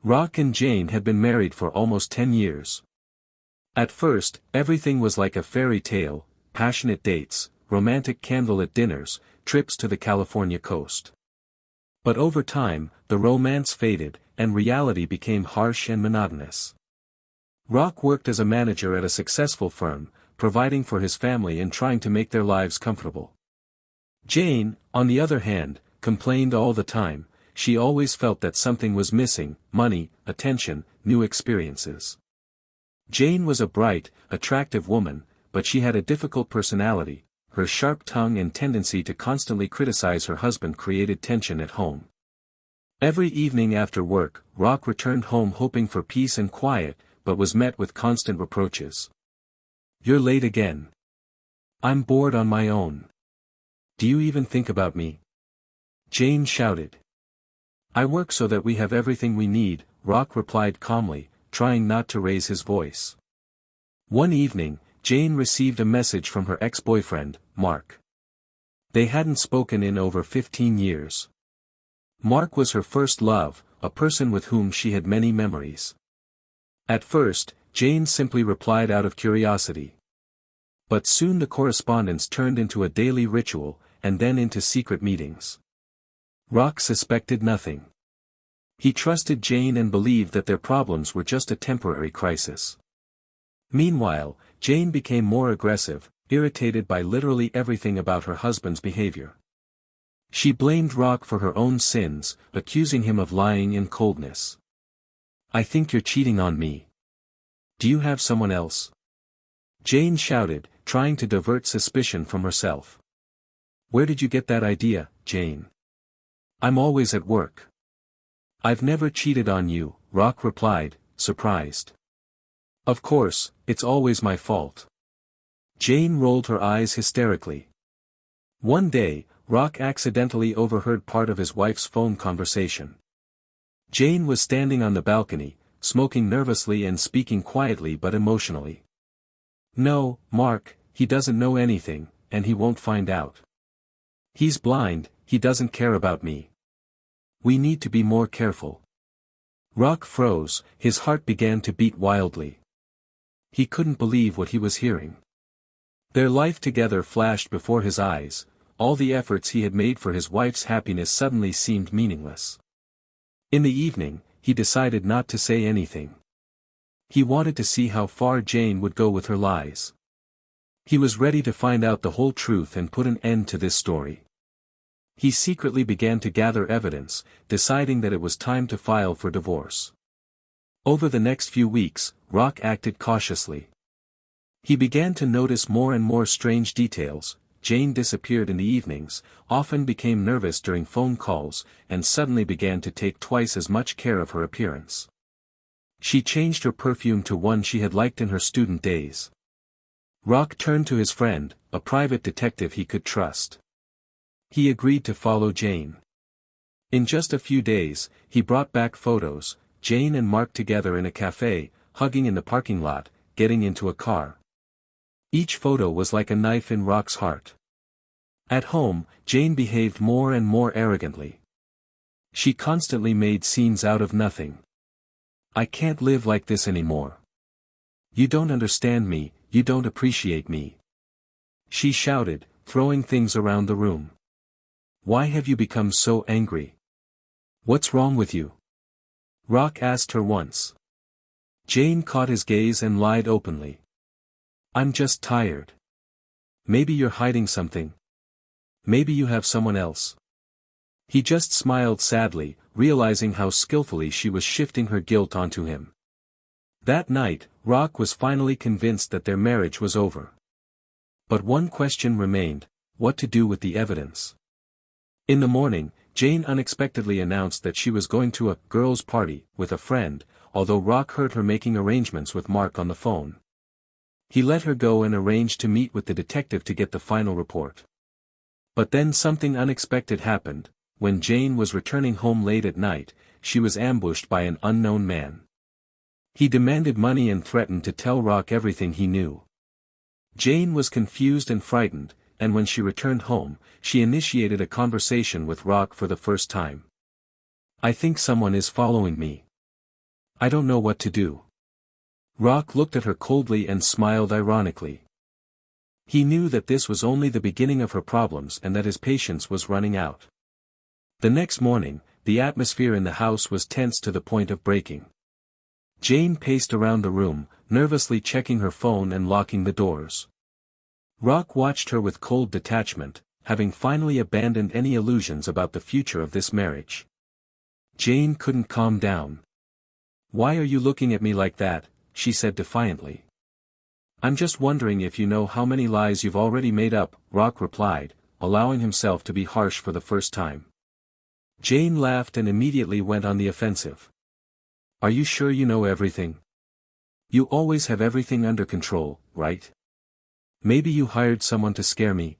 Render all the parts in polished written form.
Rock and Jane had been married for almost 10 years. At first, everything was like a fairy tale: passionate dates, romantic candlelit dinners, trips to the California coast. But over time, the romance faded, and reality became harsh and monotonous. Rock worked as a manager at a successful firm, providing for his family and trying to make their lives comfortable. Jane, on the other hand, complained all the time. She always felt that something was missing: money, attention, new experiences. Jane was a bright, attractive woman, but she had a difficult personality. Her sharp tongue and tendency to constantly criticize her husband created tension at home. Every evening after work, Rock returned home hoping for peace and quiet, but was met with constant reproaches. "You're late again. I'm bored on my own. Do you even think about me?" Jane shouted. "I work so that we have everything we need," Rock replied calmly, trying not to raise his voice. One evening, Jane received a message from her ex-boyfriend, Mark. They hadn't spoken in over 15 years. Mark was her first love, a person with whom she had many memories. At first, Jane simply replied out of curiosity. But soon the correspondence turned into a daily ritual, and then into secret meetings. Rock suspected nothing. He trusted Jane and believed that their problems were just a temporary crisis. Meanwhile, Jane became more aggressive, irritated by literally everything about her husband's behavior. She blamed Rock for her own sins, accusing him of lying and coldness. "I think you're cheating on me. Do you have someone else?" Jane shouted, trying to divert suspicion from herself. "Where did you get that idea, Jane? I'm always at work." "I've never cheated on you," Rock replied, surprised. "Of course, it's always my fault." Jane rolled her eyes hysterically. One day, Rock accidentally overheard part of his wife's phone conversation. Jane was standing on the balcony, smoking nervously and speaking quietly but emotionally. "No, Mark, he doesn't know anything, and he won't find out. He's blind, he doesn't care about me. We need to be more careful." Rock froze, his heart began to beat wildly. He couldn't believe what he was hearing. Their life together flashed before his eyes. All the efforts he had made for his wife's happiness suddenly seemed meaningless. In the evening, he decided not to say anything. He wanted to see how far Jane would go with her lies. He was ready to find out the whole truth and put an end to this story. He secretly began to gather evidence, deciding that it was time to file for divorce. Over the next few weeks, Rock acted cautiously. He began to notice more and more strange details. Jane disappeared in the evenings, often became nervous during phone calls, and suddenly began to take twice as much care of her appearance. She changed her perfume to one she had liked in her student days. Rock turned to his friend, a private detective he could trust. He agreed to follow Jane. In just a few days, he brought back photos: Jane and Mark together in a cafe, hugging in the parking lot, getting into a car. Each photo was like a knife in Rock's heart. At home, Jane behaved more and more arrogantly. She constantly made scenes out of nothing. "I can't live like this anymore. You don't understand me, you don't appreciate me," she shouted, throwing things around the room. "Why have you become so angry? What's wrong with you?" Rock asked her once. Jane caught his gaze and lied openly. "I'm just tired." "Maybe you're hiding something. Maybe you have someone else." He just smiled sadly, realizing how skillfully she was shifting her guilt onto him. That night, Rock was finally convinced that their marriage was over. But one question remained: what to do with the evidence? In the morning, Jane unexpectedly announced that she was going to a girls' party with a friend, although Rock heard her making arrangements with Mark on the phone. He let her go and arranged to meet with the detective to get the final report. But then something unexpected happened. When Jane was returning home late at night, she was ambushed by an unknown man. He demanded money and threatened to tell Rock everything he knew. Jane was confused and frightened, and when she returned home, she initiated a conversation with Rock for the first time. "I think someone is following me. I don't know what to do. Rock looked at her coldly and smiled ironically. He knew that this was only the beginning of her problems and that his patience was running out. The next morning, the atmosphere in the house was tense to the point of breaking. Jane paced around the room, nervously checking her phone and locking the doors. Rock watched her with cold detachment, having finally abandoned any illusions about the future of this marriage. Jane couldn't calm down. "Why are you looking at me like that?" she said defiantly. "I'm just wondering if you know how many lies you've already made up," Rock replied, allowing himself to be harsh for the first time. Jane laughed and immediately went on the offensive. "Are you sure you know everything? You always have everything under control, right? Maybe you hired someone to scare me?"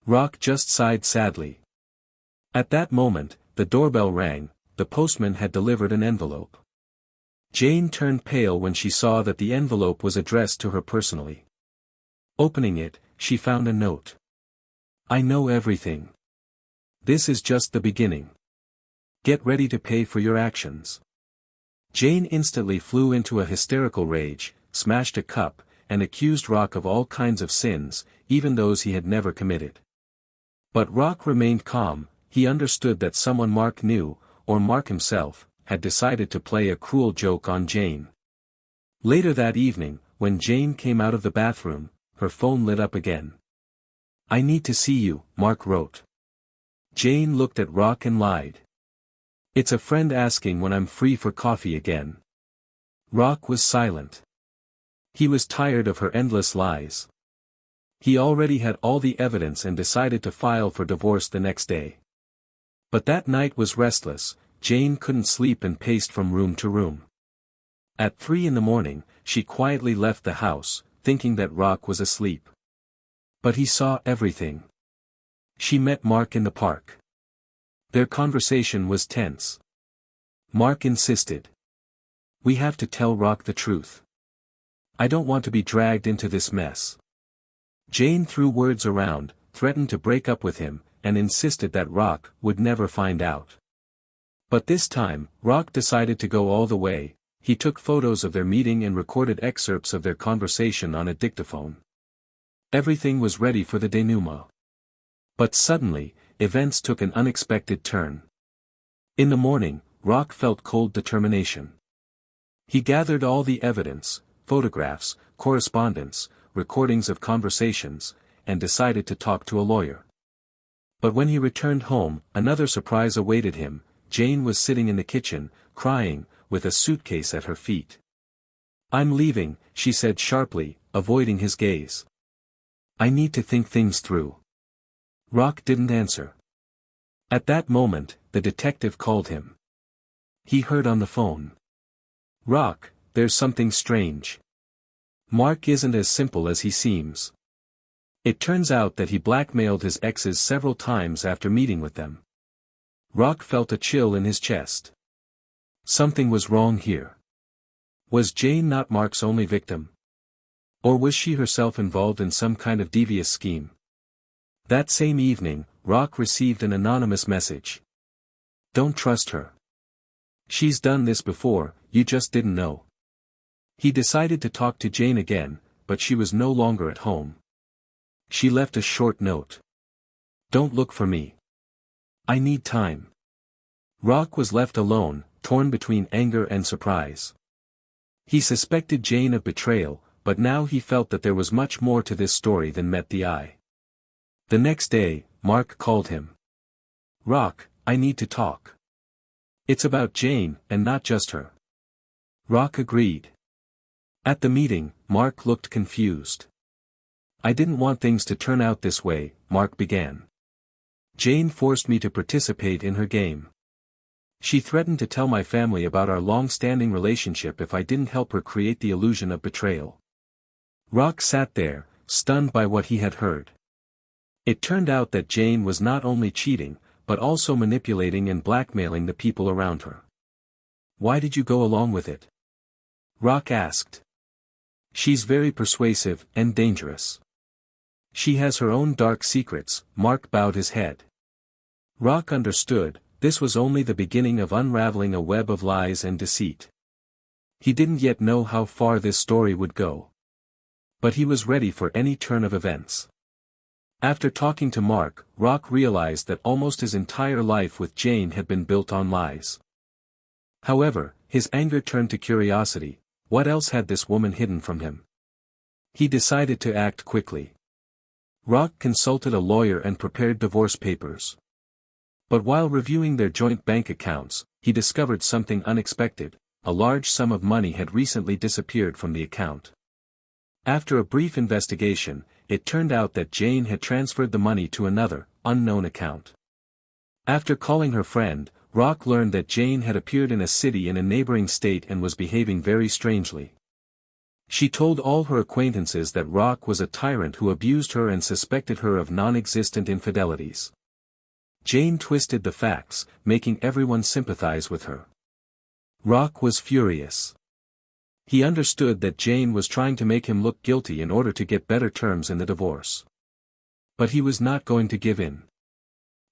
Rock just sighed sadly. At that moment, the doorbell rang. The postman had delivered an envelope. Jane turned pale when she saw that the envelope was addressed to her personally. Opening it, she found a note. "I know everything. This is just the beginning. Get ready to pay for your actions." Jane instantly flew into a hysterical rage, smashed a cup, and accused Rock of all kinds of sins, even those he had never committed. But Rock remained calm. He understood that someone Mark knew, or Mark himself, had decided to play a cruel joke on Jane. Later that evening, when Jane came out of the bathroom, her phone lit up again. "I need to see you," Mark wrote. Jane looked at Rock and lied. "It's a friend asking when I'm free for coffee again." Rock was silent. He was tired of her endless lies. He already had all the evidence and decided to file for divorce the next day. But that night was restless. Jane couldn't sleep and paced from room to room. At 3 a.m, she quietly left the house, thinking that Rock was asleep. But he saw everything. She met Mark in the park. Their conversation was tense. Mark insisted. "We have to tell Rock the truth. I don't want to be dragged into this mess." Jane threw words around, threatened to break up with him, and insisted that Rock would never find out. But this time, Rock decided to go all the way. He took photos of their meeting and recorded excerpts of their conversation on a dictaphone. Everything was ready for the denouement. But suddenly, events took an unexpected turn. In the morning, Rock felt cold determination. He gathered all the evidence, photographs, correspondence, recordings of conversations, and decided to talk to a lawyer. But when he returned home, another surprise awaited him. Jane was sitting in the kitchen, crying, with a suitcase at her feet. "I'm leaving," she said sharply, avoiding his gaze. "I need to think things through." Rock didn't answer. At that moment, the detective called him. He heard on the phone. "Rock, there's something strange. Mark isn't as simple as he seems. It turns out that he blackmailed his exes several times after meeting with them." Rock felt a chill in his chest. Something was wrong here. Was Jane not Mark's only victim? Or was she herself involved in some kind of devious scheme? That same evening, Rock received an anonymous message. "Don't trust her. She's done this before, you just didn't know." He decided to talk to Jane again, but she was no longer at home. She left a short note. "Don't look for me. I need time." Rock was left alone, torn between anger and surprise. He suspected Jane of betrayal, but now he felt that there was much more to this story than met the eye. The next day, Mark called him. "Rock, I need to talk. It's about Jane, and not just her." Rock agreed. At the meeting, Mark looked confused. "I didn't want things to turn out this way," Mark began. "Jane forced me to participate in her game. She threatened to tell my family about our long-standing relationship if I didn't help her create the illusion of betrayal." Rock sat there, stunned by what he had heard. It turned out that Jane was not only cheating, but also manipulating and blackmailing the people around her. "Why did you go along with it?" Rock asked. "She's very persuasive, and dangerous. She has her own dark secrets." Mark bowed his head. Rock understood, this was only the beginning of unraveling a web of lies and deceit. He didn't yet know how far this story would go. But he was ready for any turn of events. After talking to Mark, Rock realized that almost his entire life with Jane had been built on lies. However, his anger turned to curiosity. What else had this woman hidden from him? He decided to act quickly. Rock consulted a lawyer and prepared divorce papers. But while reviewing their joint bank accounts, he discovered something unexpected. A large sum of money had recently disappeared from the account. After a brief investigation, it turned out that Jane had transferred the money to another, unknown account. After calling her friend, Rock learned that Jane had appeared in a city in a neighboring state and was behaving very strangely. She told all her acquaintances that Rock was a tyrant who abused her and suspected her of non-existent infidelities. Jane twisted the facts, making everyone sympathize with her. Rock was furious. He understood that Jane was trying to make him look guilty in order to get better terms in the divorce. But he was not going to give in.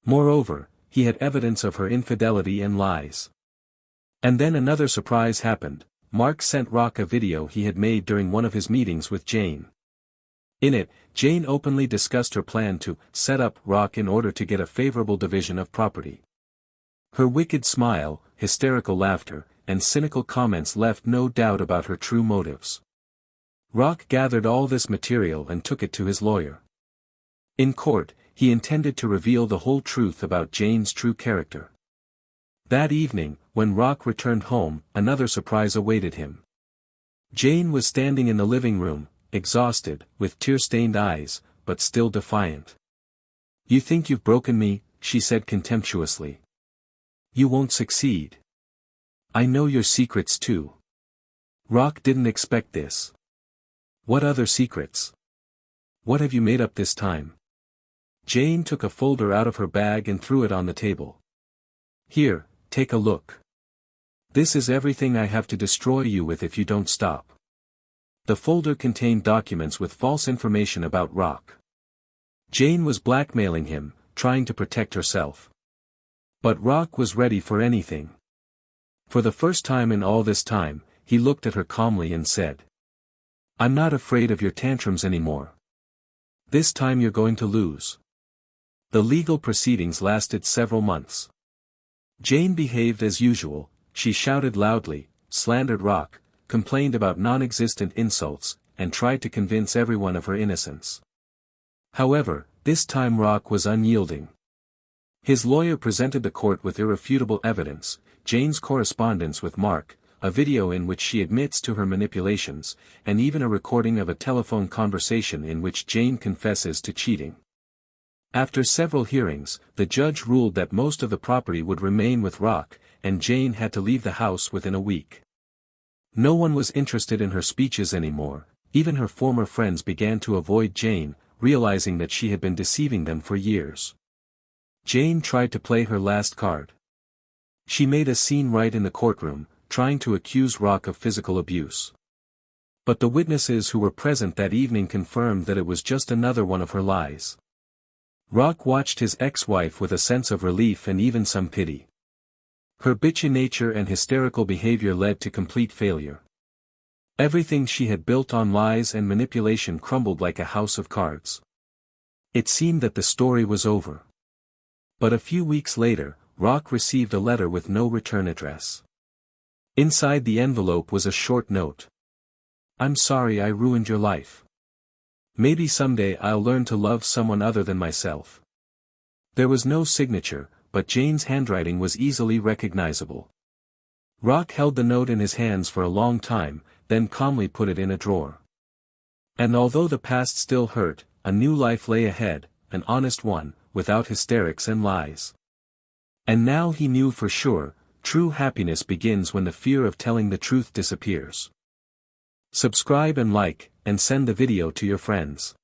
Moreover, he had evidence of her infidelity and lies. And then another surprise happened. Mark sent Rock a video he had made during one of his meetings with Jane. In it, Jane openly discussed her plan to set up Rock in order to get a favorable division of property. Her wicked smile, hysterical laughter, and cynical comments left no doubt about her true motives. Rock gathered all this material and took it to his lawyer. In court, he intended to reveal the whole truth about Jane's true character. That evening, when Rock returned home, another surprise awaited him. Jane was standing in the living room, exhausted, with tear-stained eyes, but still defiant. "You think you've broken me," she said contemptuously. "You won't succeed. I know your secrets too." Rock didn't expect this. "What other secrets? What have you made up this time?" Jane took a folder out of her bag and threw it on the table. "Here, take a look. This is everything I have to destroy you with if you don't stop." The folder contained documents with false information about Rock. Jane was blackmailing him, trying to protect herself. But Rock was ready for anything. For the first time in all this time, he looked at her calmly and said, "I'm not afraid of your tantrums anymore. This time you're going to lose." The legal proceedings lasted several months. Jane behaved as usual. She shouted loudly, slandered Rock, complained about non-existent insults, and tried to convince everyone of her innocence. However, this time Rock was unyielding. His lawyer presented the court with irrefutable evidence: Jane's correspondence with Mark, a video in which she admits to her manipulations, and even a recording of a telephone conversation in which Jane confesses to cheating. After several hearings, the judge ruled that most of the property would remain with Rock, and Jane had to leave the house within a week. No one was interested in her speeches anymore. Even her former friends began to avoid Jane, realizing that she had been deceiving them for years. Jane tried to play her last card. She made a scene right in the courtroom, trying to accuse Rock of physical abuse. But the witnesses who were present that evening confirmed that it was just another one of her lies. Rock watched his ex-wife with a sense of relief and even some pity. Her bitchy nature and hysterical behavior led to complete failure. Everything she had built on lies and manipulation crumbled like a house of cards. It seemed that the story was over. But a few weeks later, Rock received a letter with no return address. Inside the envelope was a short note. "I'm sorry I ruined your life. Maybe someday I'll learn to love someone other than myself." There was no signature, but Jane's handwriting was easily recognizable. Rock held the note in his hands for a long time, then calmly put it in a drawer. And although the past still hurt, a new life lay ahead, an honest one, without hysterics and lies. And now he knew for sure, true happiness begins when the fear of telling the truth disappears. Subscribe and like, and send the video to your friends.